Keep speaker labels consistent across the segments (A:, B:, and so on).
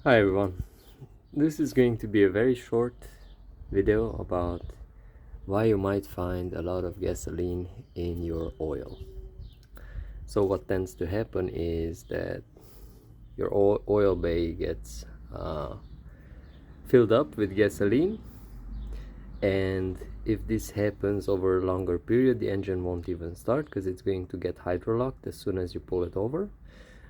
A: Hi everyone, this is going to be a very short video about why you might find a lot of gasoline in your oil. So what tends to happen is that your oil bay gets filled up with gasoline, and if this happens over a longer period, the engine won't even start because it's going to get hydrolocked as soon as you pull it over.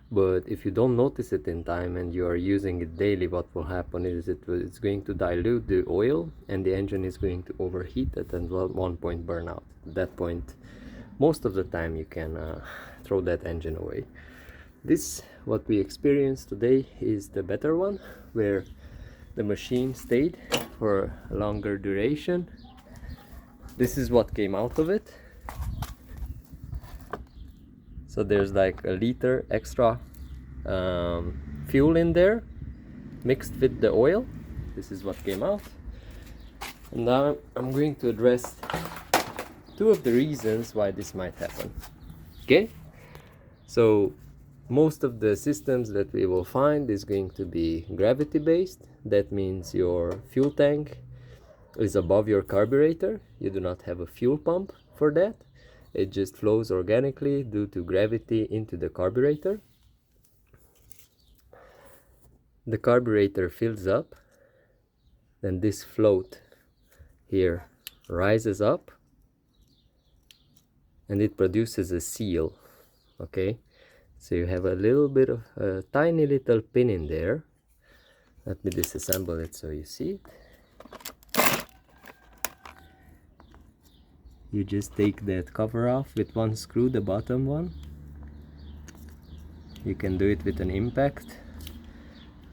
A: But if you don't notice it in time and you are using it daily, what will happen is it's going to dilute the oil and the engine is going to overheat it and at one point burn out. At that point, most of the time you can throw that engine away. This, what we experienced today, is the better one, where the machine stayed for a longer duration. This is what came out of it. So there's like a liter extra fuel in there mixed with the oil. This is what came out. And now I'm going to address two of the reasons why this might happen. Okay, so most of the systems that we will find is going to be gravity based. That means your fuel tank is above your carburetor. You do not have a fuel pump for that. It just flows organically due to gravity into the carburetor. The carburetor fills up, then this float here rises up and it produces a seal. Okay, so you have a little bit of a tiny little pin in there. Let me disassemble it so you see it. You just take that cover off with one screw, the bottom one. You can do it with an impact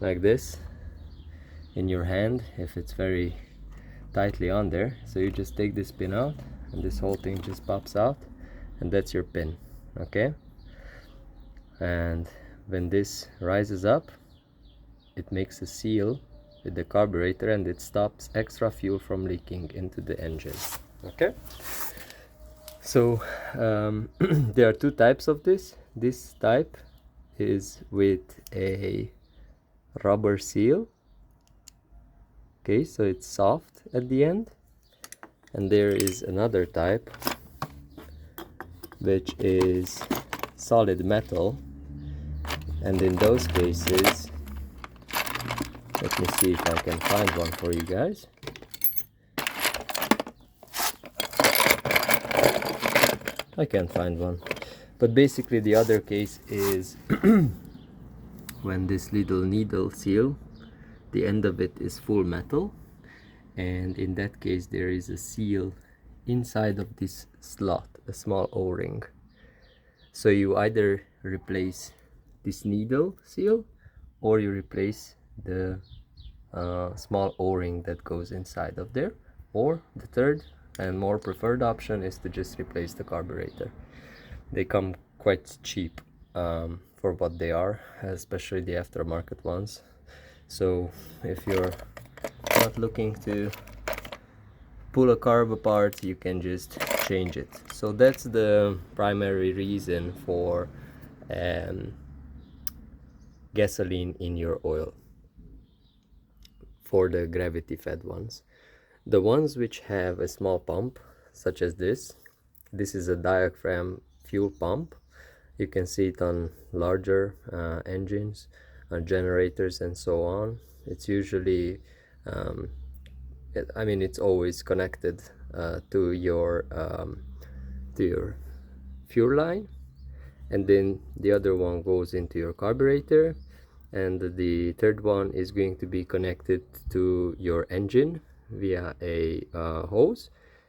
A: like this in your hand if it's very tightly on there. So you just take this pin out and this whole thing just pops out, and that's your pin. Okay, and when this rises up, it makes a seal with the carburetor and it stops extra fuel from leaking into the engine. Okay, so there are two types of this. This type is with a rubber seal. Okay, so it's soft at the end. And there is another type which is solid metal, and in those cases, let me see if I can find one for you guys. I can't find one, but basically the other case is when this little needle seal, the end of it is full metal, and in that case there is a seal inside of this slot, a small o-ring. So you either replace this needle seal or you replace the small o-ring that goes inside of there, or the third and more preferred option is to just replace the carburetor. They come quite cheap for what they are, especially the aftermarket ones. So if you're not looking to pull a carb apart, you can just change it. So that's the primary reason for gasoline in your oil for the gravity fed ones. The ones which have a small pump, such as this is a diaphragm fuel pump. You can see it on larger engines, generators and so on. It's usually it's always connected to your fuel line, and then the other one goes into your carburetor, and the third one is going to be connected to your engine via a hose,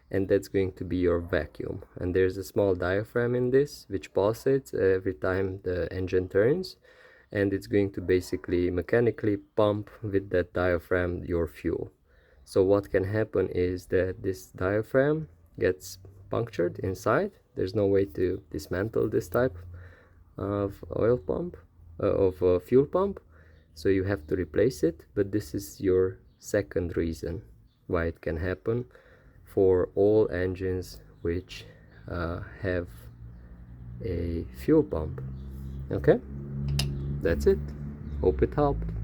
A: and that's going to be your vacuum. And there's a small diaphragm in this which pulsates every time the engine turns, and it's going to basically mechanically pump with that diaphragm your fuel. So what can happen is that this diaphragm gets punctured inside. There's no way to dismantle this type of oil pump, fuel pump, so you have to replace it. But this is your second reason why it can happen for all engines which have a fuel pump. Okay, that's it. Hope it helped.